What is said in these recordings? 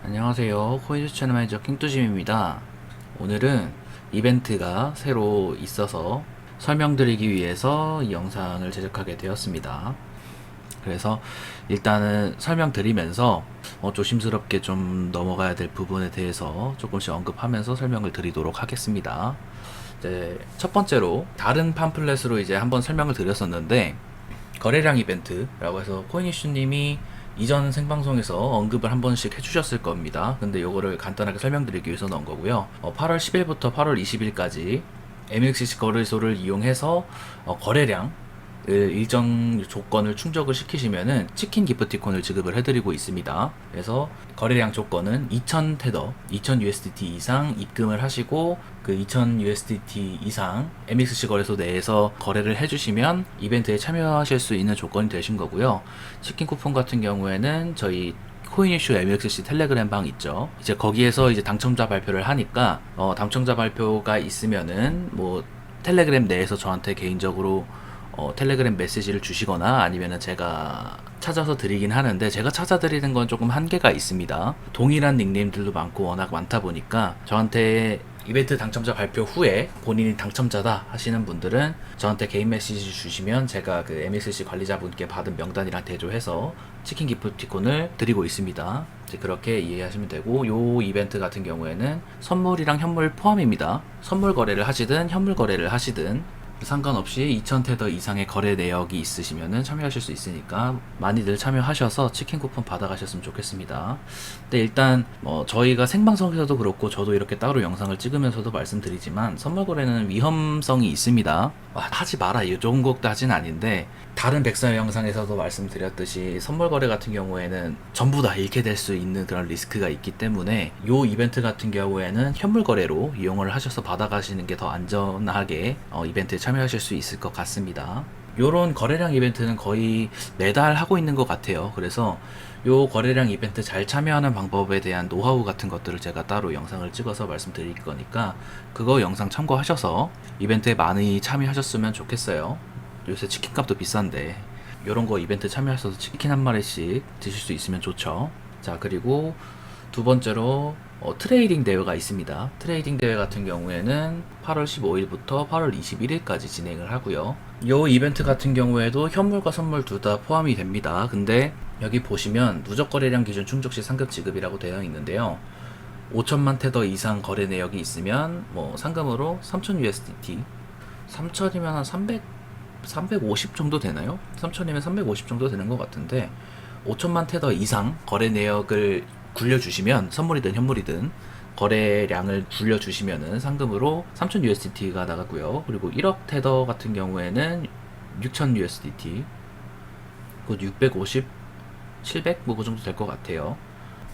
안녕하세요. 코인뉴스 채널 매니저 킹뚜짐입니다. 오늘은 이벤트가 새로 있어서 설명드리기 위해서 이 영상을 제작하게 되었습니다. 그래서 일단은 설명드리면서 조심스럽게 좀 넘어가야 될 부분에 대해서 조금씩 언급하면서 설명을 드리도록 하겠습니다. 이제 첫 번째로 다른 팜플렛으로 이제 한번 설명을 드렸었는데, 거래량 이벤트라고 해서 코인이슈님이 이전 생방송에서 언급을 한 번씩 해주셨을 겁니다. 근데 요거를 간단하게 설명드리기 위해서 넣은 거고요. 8월 10일부터 8월 20일까지 MXC 거래소를 이용해서 거래량 일정 조건을 충족을 시키시면은 치킨 기프티콘을 지급을 해드리고 있습니다. 그래서 거래량 조건은 2000 테더, 2000 USDT 이상 입금을 하시고 그 2000 USDT 이상 MXC 거래소 내에서 거래를 해주시면 이벤트에 참여하실 수 있는 조건이 되신 거고요. 치킨 쿠폰 같은 경우에는 저희 코인이슈 MXC 텔레그램 방 있죠. 이제 거기에서 이제 당첨자 발표를 하니까 당첨자 발표가 있으면은 뭐 텔레그램 내에서 저한테 개인적으로 텔레그램 메시지를 주시거나 아니면은 제가 찾아서 드리긴 하는데, 제가 찾아드리는 건 조금 한계가 있습니다. 동일한 닉네임들도 많고 워낙 많다 보니까 저한테 이벤트 당첨자 발표 후에 본인이 당첨자다 하시는 분들은 저한테 개인 메시지 주시면 제가 그 MXC 관리자분께 받은 명단이랑 대조해서 치킨 기프티콘을 드리고 있습니다. 이제 그렇게 이해하시면 되고, 요 이벤트 같은 경우에는 선물이랑 현물 포함입니다. 선물 거래를 하시든 현물 거래를 하시든 상관없이 2000 테더 이상의 거래 내역이 있으시면 참여하실 수 있으니까 많이들 참여하셔서 치킨 쿠폰 받아가셨으면 좋겠습니다. 근데 일단 저희가 생방송에서도 그렇고 저도 이렇게 따로 영상을 찍으면서도 말씀드리지만, 선물 거래는 위험성이 있습니다. 하지 마라 이 좋은 것까진 아닌데, 다른 백설 영상에서도 말씀드렸듯이 선물 거래 같은 경우에는 전부 다 잃게 될 수 있는 그런 리스크가 있기 때문에 요 이벤트 같은 경우에는 현물 거래로 이용을 하셔서 받아가시는 게 더 안전하게 이벤트에 참여하실 수 있을 것 같습니다. 요런 거래량 이벤트는 거의 매달 하고 있는 것 같아요. 그래서 요 거래량 이벤트 잘 참여하는 방법에 대한 노하우 같은 것들을 제가 따로 영상을 찍어서 말씀드릴 거니까 그거 영상 참고하셔서 이벤트에 많이 참여하셨으면 좋겠어요. 요새 치킨값도 비싼데 요런 거 이벤트 참여하셔서 치킨 한 마리씩 드실 수 있으면 좋죠. 자, 그리고 두 번째로 트레이딩 대회가 있습니다. 트레이딩 대회 같은 경우에는 8월 15일부터 8월 21일까지 진행을 하고요. 이 이벤트 같은 경우에도 현물과 선물 둘 다 포함이 됩니다. 근데 여기 보시면 누적 거래량 기준 충족 시 상급 지급이라고 되어 있는데요. 5천만 테더 이상 거래 내역이 있으면 상금으로 3000 USDT, 3000이면 한 350 정도 되나요? 3000이면 350 정도 되는 것 같은데, 5천만 테더 이상 거래 내역을 굴려주시면, 선물이든 현물이든 거래량을 굴려주시면은 상금으로 3000 USDT가 나가고요. 그리고 1억 테더 같은 경우에는 6000 USDT, 그 650, 700 뭐 그 정도 될 것 같아요.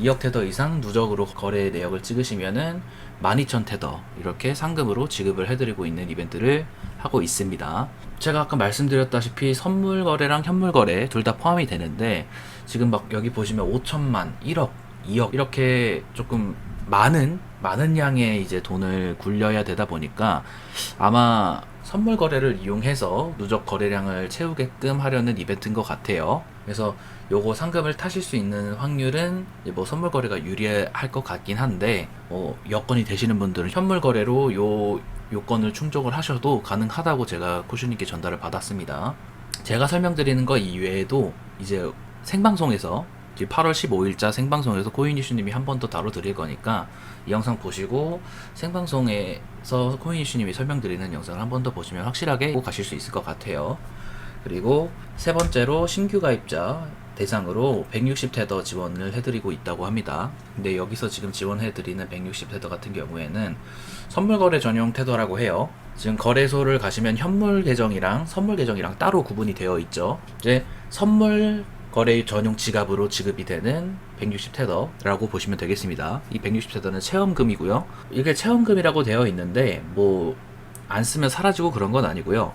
2억 테더 이상 누적으로 거래 내역을 찍으시면은 12,000 테더 이렇게 상금으로 지급을 해드리고 있는 이벤트를 하고 있습니다. 제가 아까 말씀드렸다시피 선물 거래랑 현물 거래 둘 다 포함이 되는데, 지금 막 여기 보시면 5천만, 1억, 2억 이렇게 조금 많은 양의 이제 돈을 굴려야 되다 보니까 아마 선물 거래를 이용해서 누적 거래량을 채우게끔 하려는 이벤트인 것 같아요. 그래서 요거 상금을 타실 수 있는 확률은 선물 거래가 유리할 것 같긴 한데, 여건이 되시는 분들은 현물 거래로 요 요건을 충족을 하셔도 가능하다고 제가 코슈님께 전달을 받았습니다. 제가 설명드리는 거 이외에도 이제 생방송에서 8월 15일자 생방송에서 코인이슈님이 한 번 더 다뤄드릴 거니까 이 영상 보시고 생방송에서 코인이슈님이 설명드리는 영상을 한 번 더 보시면 확실하게 가실 수 있을 것 같아요. 그리고 세 번째로 신규 가입자 대상으로 160 테더 지원을 해드리고 있다고 합니다. 근데 여기서 지금 지원해드리는 160 테더 같은 경우에는 선물 거래 전용 테더라고 해요. 지금 거래소를 가시면 현물 계정이랑 선물 계정이랑 따로 구분이 되어 있죠. 이제 선물 거래 전용 지갑으로 지급이 되는 160 테더라고 보시면 되겠습니다. 이 160 테더는 체험금이고요. 이게 체험금이라고 되어 있는데 안 쓰면 사라지고 그런 건 아니고요.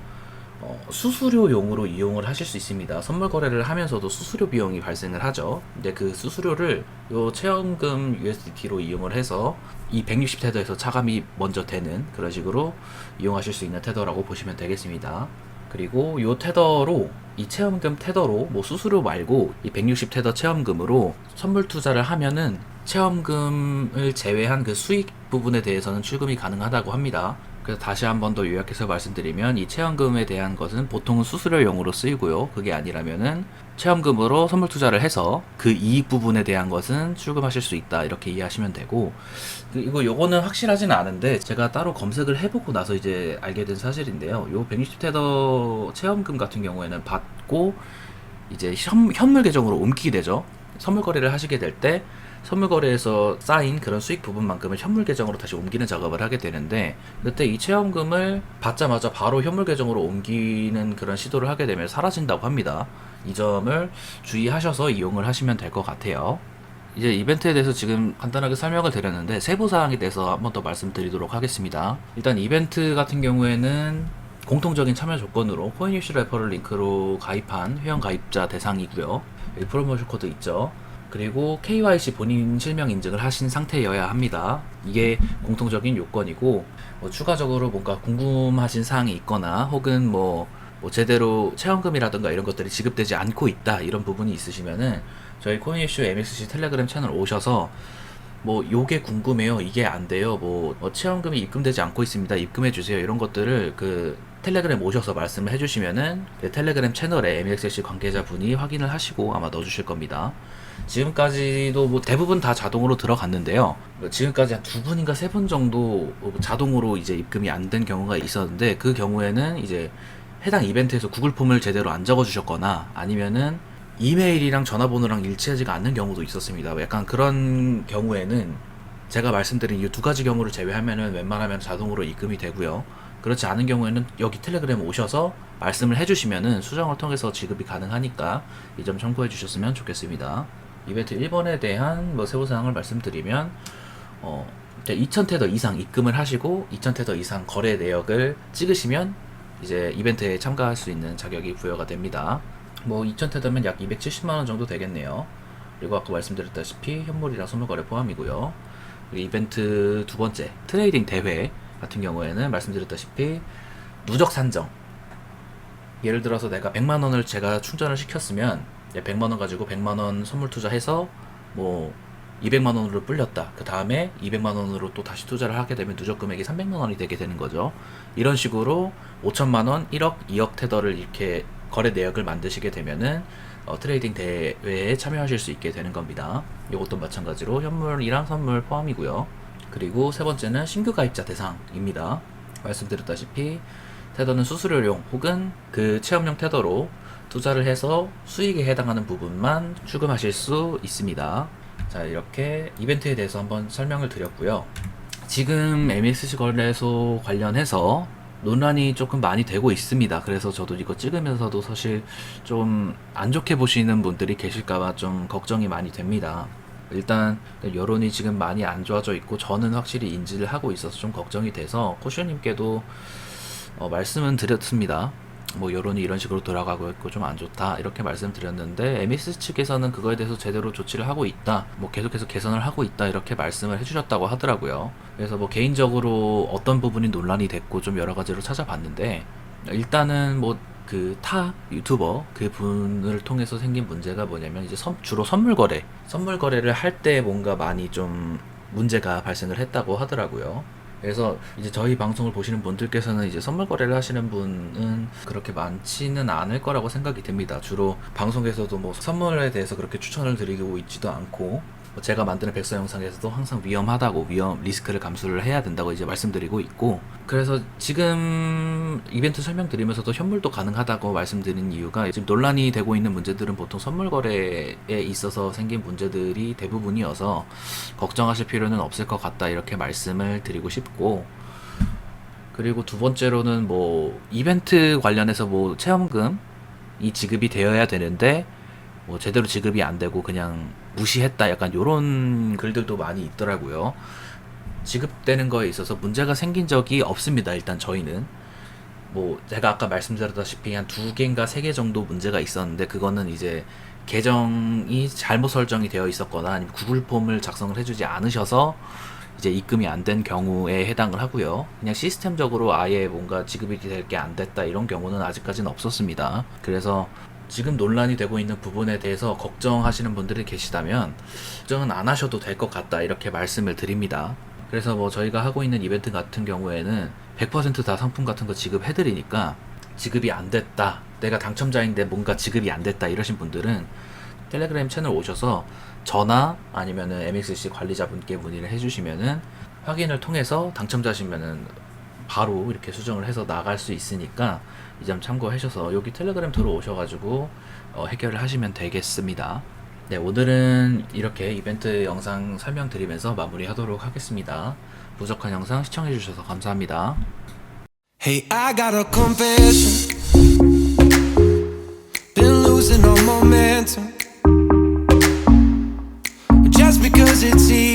수수료용으로 이용을 하실 수 있습니다. 선물 거래를 하면서도 수수료 비용이 발생을 하죠. 근데 그 수수료를 요 체험금 USDT로 이용을 해서 이 160 테더에서 차감이 먼저 되는 그런 식으로 이용하실 수 있는 테더라고 보시면 되겠습니다. 그리고 요 테더로, 이 체험금 테더로 수수료 말고 이 160 테더 체험금으로 선물 투자를 하면은 체험금을 제외한 그 수익 부분에 대해서는 출금이 가능하다고 합니다. 그래서 다시 한 번 더 요약해서 말씀드리면 이 체험금에 대한 것은 보통은 수수료용으로 쓰이고요. 그게 아니라면은 체험금으로 선물 투자를 해서 그 이익 부분에 대한 것은 출금하실 수 있다 이렇게 이해하시면 되고, 요거는 확실하지는 않은데 제가 따로 검색을 해보고 나서 이제 알게 된 사실인데요. 요 160테더 체험금 같은 경우에는 받고 이제 현물 계정으로 옮기게 되죠. 선물 거래를 하시게 될 때 선물 거래에서 쌓인 그런 수익 부분만큼을 현물 계정으로 다시 옮기는 작업을 하게 되는데, 그때 이 체험금을 받자마자 바로 현물 계정으로 옮기는 그런 시도를 하게 되면 사라진다고 합니다. 이 점을 주의하셔서 이용을 하시면 될 것 같아요. 이제 이벤트에 대해서 지금 간단하게 설명을 드렸는데 세부 사항에 대해서 한번 더 말씀드리도록 하겠습니다. 일단 이벤트 같은 경우에는 공통적인 참여 조건으로 코인이슈 레퍼럴 링크로 가입한 회원 가입자 대상이고요. 여기 프로모션 코드 있죠. 그리고 KYC 본인 실명 인증을 하신 상태여야 합니다. 이게 공통적인 요건이고, 추가적으로 뭔가 궁금하신 사항이 있거나 혹은 제대로 체험금이라든가 이런 것들이 지급되지 않고 있다 이런 부분이 있으시면은 저희 코인이슈 MXC 텔레그램 채널 오셔서 요게 궁금해요, 이게 안 돼요, 체험금이 입금되지 않고 있습니다, 입금해 주세요, 이런 것들을 그 텔레그램 오셔서 말씀을 해주시면은 텔레그램 채널에 MXC 관계자분이 확인을 하시고 아마 넣어주실 겁니다. 지금까지도 대부분 다 자동으로 들어갔는데요. 지금까지 한 두 분인가 세 분 정도 자동으로 이제 입금이 안 된 경우가 있었는데, 그 경우에는 이제 해당 이벤트에서 구글 폼을 제대로 안 적어 주셨거나 아니면은 이메일이랑 전화번호랑 일치하지가 않는 경우도 있었습니다. 약간 그런 경우에는 제가 말씀드린 이 두 가지 경우를 제외하면은 웬만하면 자동으로 입금이 되고요. 그렇지 않은 경우에는 여기 텔레그램 오셔서 말씀을 해주시면은 수정을 통해서 지급이 가능하니까 이 점 참고해 주셨으면 좋겠습니다. 이벤트 1번에 대한 세부사항을 말씀드리면 2000테더 이상 입금을 하시고 2000테더 이상 거래 내역을 찍으시면 이제 이벤트에 참가할 수 있는 자격이 부여가 됩니다. 2000테더면 약 270만원 정도 되겠네요. 그리고 아까 말씀드렸다시피 현물이랑 선물 거래 포함이고요. 그리고 이벤트 두 번째 트레이딩 대회 같은 경우에는 말씀드렸다시피 누적 산정, 예를 들어서 내가 100만원을 제가 충전을 시켰으면 100만원 가지고 100만원 선물 투자해서 200만원으로 불렸다. 그 다음에 200만원으로 또 다시 투자를 하게 되면 누적 금액이 300만원이 되게 되는 거죠. 이런 식으로 5천만원, 1억, 2억 테더를 이렇게 거래 내역을 만드시게 되면은 트레이딩 대회에 참여하실 수 있게 되는 겁니다. 이것도 마찬가지로 현물이랑 선물 포함이고요. 그리고 세 번째는 신규 가입자 대상입니다. 말씀드렸다시피 테더는 수수료용 혹은 그 체험용 테더로 투자를 해서 수익에 해당하는 부분만 출금하실 수 있습니다. 자, 이렇게 이벤트에 대해서 한번 설명을 드렸고요. 지금 MXC 거래소 관련해서 논란이 조금 많이 되고 있습니다. 그래서 저도 이거 찍으면서도 사실 좀 안 좋게 보시는 분들이 계실까봐 좀 걱정이 많이 됩니다. 일단 여론이 지금 많이 안 좋아져 있고 저는 확실히 인지를 하고 있어서 좀 걱정이 돼서 코슈님께도 말씀은 드렸습니다. 여론이 이런 식으로 돌아가고 있고 좀 안 좋다 이렇게 말씀드렸는데, MX 측에서는 그거에 대해서 제대로 조치를 하고 있다, 계속해서 개선을 하고 있다 이렇게 말씀을 해주셨다고 하더라고요. 그래서 개인적으로 어떤 부분이 논란이 됐고 좀 여러 가지로 찾아봤는데, 일단은 그 타 유튜버 그 분을 통해서 생긴 문제가 뭐냐면 이제 주로 선물 거래를 할 때 뭔가 많이 좀 문제가 발생을 했다고 하더라고요. 그래서 이제 저희 방송을 보시는 분들께서는 이제 선물 거래를 하시는 분은 그렇게 많지는 않을 거라고 생각이 됩니다. 주로 방송에서도 선물에 대해서 그렇게 추천을 드리고 있지도 않고, 제가 만드는 백서 영상에서도 항상 위험하다고, 리스크를 감수를 해야 된다고 이제 말씀드리고 있고, 그래서 지금 이벤트 설명드리면서도 현물도 가능하다고 말씀드린 이유가 지금 논란이 되고 있는 문제들은 보통 선물 거래에 있어서 생긴 문제들이 대부분이어서 걱정하실 필요는 없을 것 같다 이렇게 말씀을 드리고 싶고, 그리고 두 번째로는 이벤트 관련해서 체험금이 지급이 되어야 되는데 제대로 지급이 안 되고 그냥 무시했다, 약간 요런 글들도 많이 있더라고요. 지급되는 거에 있어서 문제가 생긴 적이 없습니다. 일단 저희는 제가 아까 말씀드렸다시피 한 2개인가 3개 정도 문제가 있었는데, 그거는 이제 계정이 잘못 설정이 되어 있었거나 아니면 구글 폼을 작성을 해주지 않으셔서 이제 입금이 안 된 경우에 해당을 하고요. 그냥 시스템적으로 아예 뭔가 지급이 될 게 안 됐다 이런 경우는 아직까지는 없었습니다. 그래서 지금 논란이 되고 있는 부분에 대해서 걱정하시는 분들이 계시다면 걱정은 안 하셔도 될 것 같다 이렇게 말씀을 드립니다. 그래서 뭐 저희가 하고 있는 이벤트 같은 경우에는 100%다 상품 같은 거 지급해드리니까 지급이 안 됐다, 내가 당첨자인데 뭔가 지급이 안 됐다 이러신 분들은 텔레그램 채널 오셔서 저나 아니면은 MXC 관리자분께 문의를 해주시면은 확인을 통해서 당첨자시면은 바로 이렇게 수정을 해서 나갈 수 있으니까 이 점 참고하셔서 여기 텔레그램 들어오셔가지고 해결을 하시면 되겠습니다. 네, 오늘은 이렇게 이벤트 영상 설명드리면서 마무리하도록 하겠습니다. 부족한 영상 시청해주셔서 감사합니다. Hey, I got a confession. Been losing all momentum. Just because it's easy.